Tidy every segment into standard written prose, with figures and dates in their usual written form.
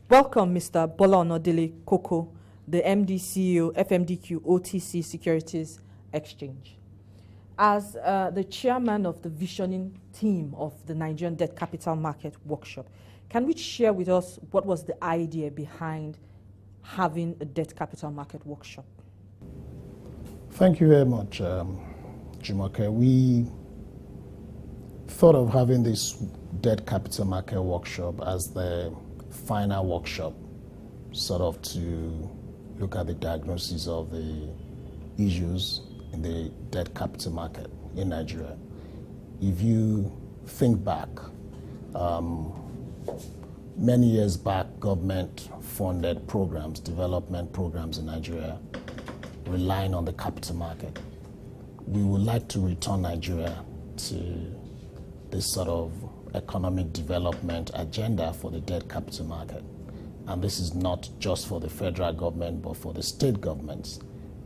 Welcome, Mr. Bola Onadele Koko, the MD CEO, FMDQ OTC Securities Exchange. As the chairman of the visioning team of the Nigerian Debt Capital Market Workshop, can we share with us what was the idea behind having a debt capital market workshop? Thank you very much, Jumoke. We thought of having this debt capital market workshop as the final workshop, sort of to look at the diagnosis of the issues in the debt capital market in Nigeria. If you think back, many years back, government-funded programs, development programs in Nigeria, relying on the capital market. We would like to return Nigeria to this sort of economic development agenda for the debt capital market. And this is not just for the federal government, but for the state governments.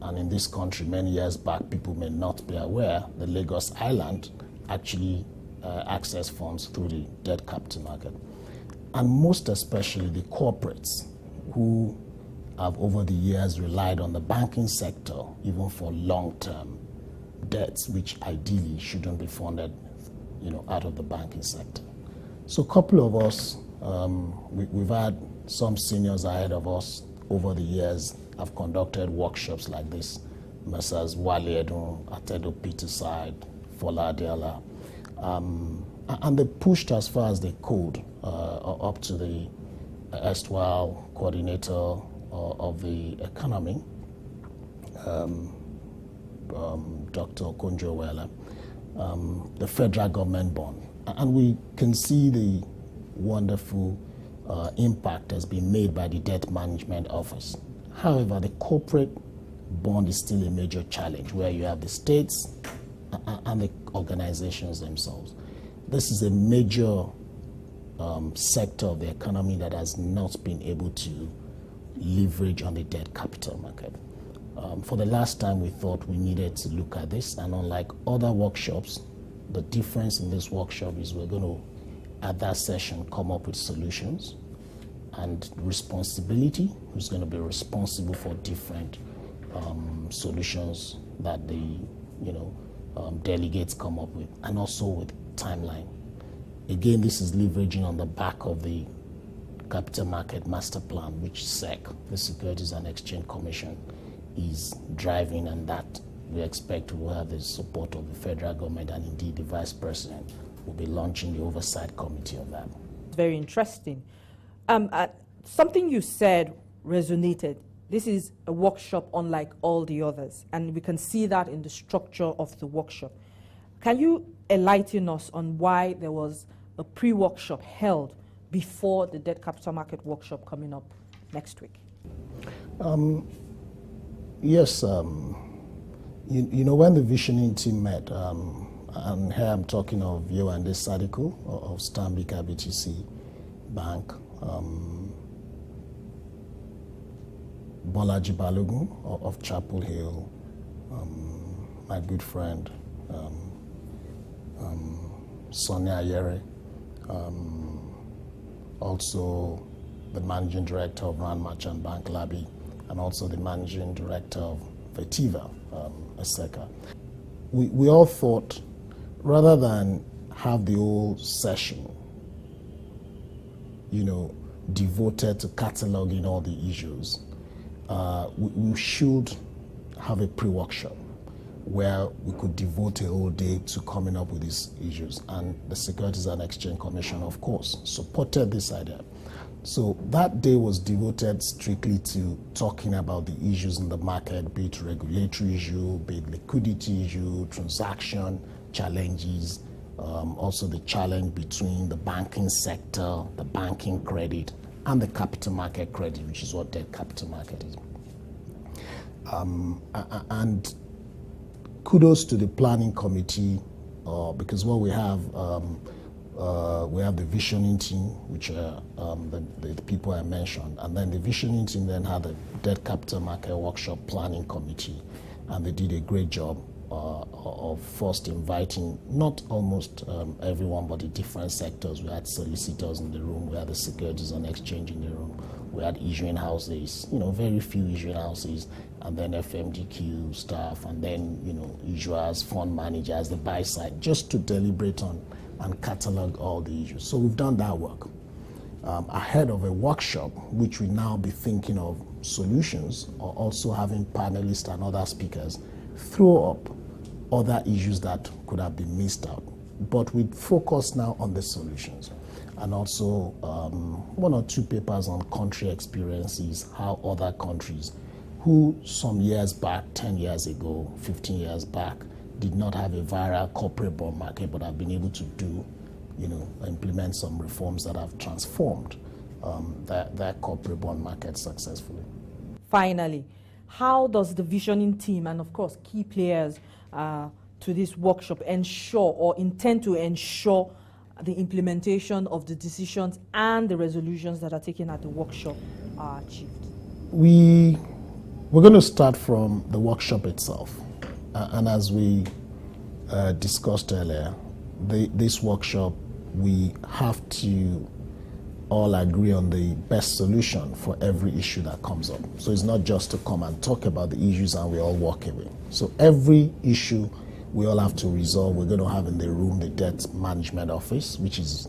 And in this country, many years back, people may not be aware, the Lagos Island actually access funds through the debt capital market. And most especially the corporates who have over the years relied on the banking sector, even for long-term debts, which ideally shouldn't be funded out of the banking sector. So a couple of us, we've had some seniors ahead of us over the years have conducted workshops like this. Messrs. Wale Edun, Atedo Peterside, Fola Adela. And they pushed as far as they could up to the erstwhile coordinator of the economy, Dr. Okonjo Iweala, the federal government bond. And we can see the wonderful impact has been made by the debt management office. However, the corporate bond is still a major challenge where you have the states and the organizations themselves. This is a major sector of the economy that has not been able to leverage on the debt capital market. For the last time, we thought we needed to look at this, and unlike other workshops, the difference in this workshop is we're going to, at that session, come up with solutions and responsibility, who's going to be responsible for different solutions that the delegates come up with, and also with timeline. Again, this is leveraging on the back of the Capital Market Master Plan, which SEC, the Securities and Exchange Commission, is driving, and that we expect will have the support of the federal government, and indeed the Vice President will be launching the oversight committee of that. Very interesting. Something you said resonated. This is a workshop unlike all the others, and we can see that in the structure of the workshop. Can you enlighten us on why there was a pre-workshop held before the debt capital market workshop coming up next week? Yes. When the visioning team met, and here I'm talking of Yewande Sadiko of Stanbic IBTC Bank, Bola Balogun of Chapel Hill, my good friend Sonia Ayere, also the managing director of Rand Merchant Bank Labi, and also the managing director of Vetiva, Eseka. We all thought, rather than have the whole session, devoted to cataloging all the issues, we should have a pre-workshop where we could devote a whole day to coming up with these issues. And the Securities and Exchange Commission, of course, supported this idea. So that day was devoted strictly to talking about the issues in the market, be it regulatory issue, be it liquidity issue, transaction challenges, also the challenge between the banking sector, the banking credit, and the capital market credit, which is what debt capital market is. And kudos to the planning committee, because what we have the visioning team, which are the people I mentioned, and then the visioning team then had the debt capital market workshop planning committee, and they did a great job of first inviting not almost everyone, but the different sectors. We had solicitors in the room, we had the Securities and Exchange in the room, we had issuing houses, very few issuing houses, and then FMDQ staff, and then, issuers, fund managers, the buy side, just to deliberate on and catalog all the issues. So we've done that work. Ahead of a workshop, which we now be thinking of solutions, or also having panelists and other speakers throw up other issues that could have been missed out. But we focus now on the solutions, and also one or two papers on country experiences, how other countries who some years back, 10 years ago, 15 years back, did not have a viral corporate bond market, but have been able to do, implement some reforms that have transformed that corporate bond market successfully. Finally, how does the visioning team and, of course, key players to this workshop ensure or intend to ensure the implementation of the decisions and the resolutions that are taken at the workshop are achieved? We're going to start from the workshop itself. And as we discussed earlier, this workshop, we have to all agree on the best solution for every issue that comes up. So it's not just to come and talk about the issues and we all walk away. So every issue we all have to resolve. We're going to have in the room the Debt Management Office, which is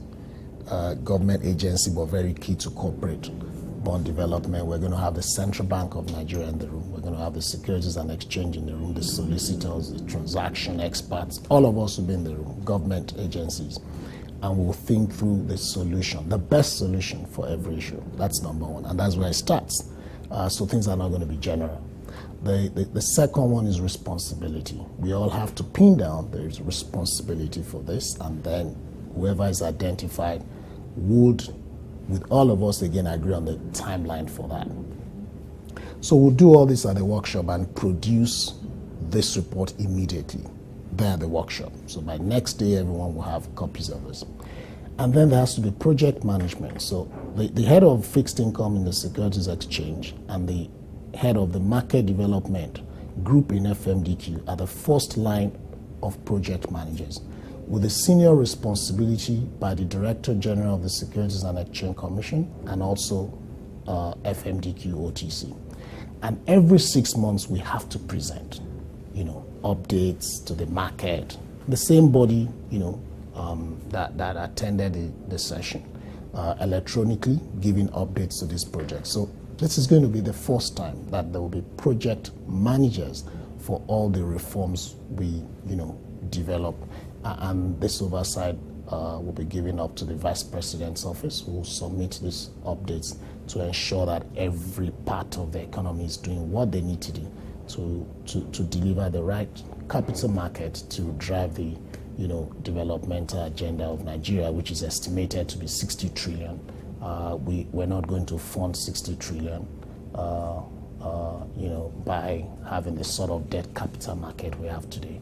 a government agency but very key to corporate bond development. We're going to have the Central Bank of Nigeria in the room. We're going to have the Securities and Exchange in the room, the solicitors, the transaction experts. All of us will be in the room, government agencies. And we'll think through the solution, the best solution for every issue. That's number one, and that's where it starts. So things are not going to be general. The second one is responsibility. We all have to pin down there is responsibility for this, and then whoever is identified would, with all of us again, agree on the timeline for that. So we'll do all this at the workshop and produce this report immediately there at the workshop. So by next day, everyone will have copies of this. And then there has to be project management. So the head of fixed income in the Securities Exchange and the head of the market development group in FMDQ are the first line of project managers, with a senior responsibility by the Director General of the Securities and Exchange Commission and also FMDQ OTC. And every 6 months we have to present, updates to the market. The same body, that attended the session electronically, giving updates to this project. So this is going to be the first time that there will be project managers for all the reforms we, develop. And this oversight will be given up to the Vice President's office, who will submit these updates to ensure that every part of the economy is doing what they need to do to deliver the right capital market to drive the developmental agenda of Nigeria, which is estimated to be 60 trillion. We're not going to fund 60 trillion, by having the sort of debt capital market we have today.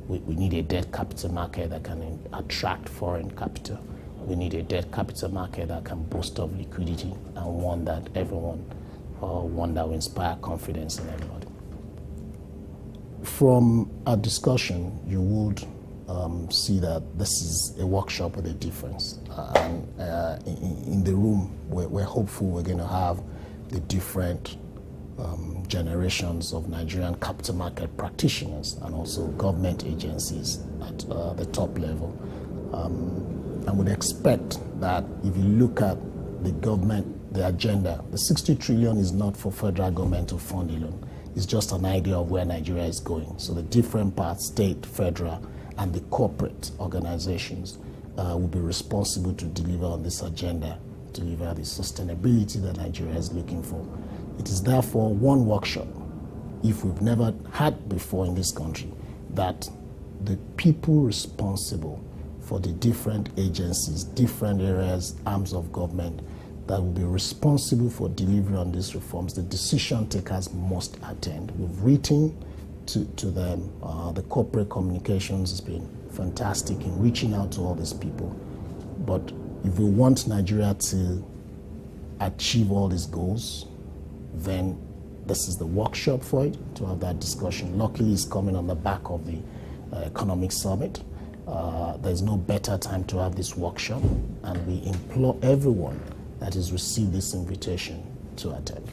We need a debt capital market that can attract foreign capital. We need a debt capital market that can boast of liquidity, and one that will inspire confidence in everybody. From our discussion, you would see that this is a workshop with a difference. In the room, we're hopeful we're going to have the different generations of Nigerian capital market practitioners and also government agencies at the top level. I would expect that if you look at the government, the agenda, the 60 trillion is not for federal government to fund alone. It's just an idea of where Nigeria is going. So the different parts, state, federal, and the corporate organizations will be responsible to deliver on this agenda, deliver the sustainability that Nigeria is looking for. It is therefore one workshop, if we've never had before in this country, that the people responsible for the different agencies, different areas, arms of government, that will be responsible for delivery on these reforms, the decision takers must attend. We've written to them. The corporate communications has been fantastic in reaching out to all these people. But if we want Nigeria to achieve all these goals, then this is the workshop for it, to have that discussion. Luckily, it's coming on the back of the economic summit. There's no better time to have this workshop, and we implore everyone that has received this invitation to attend.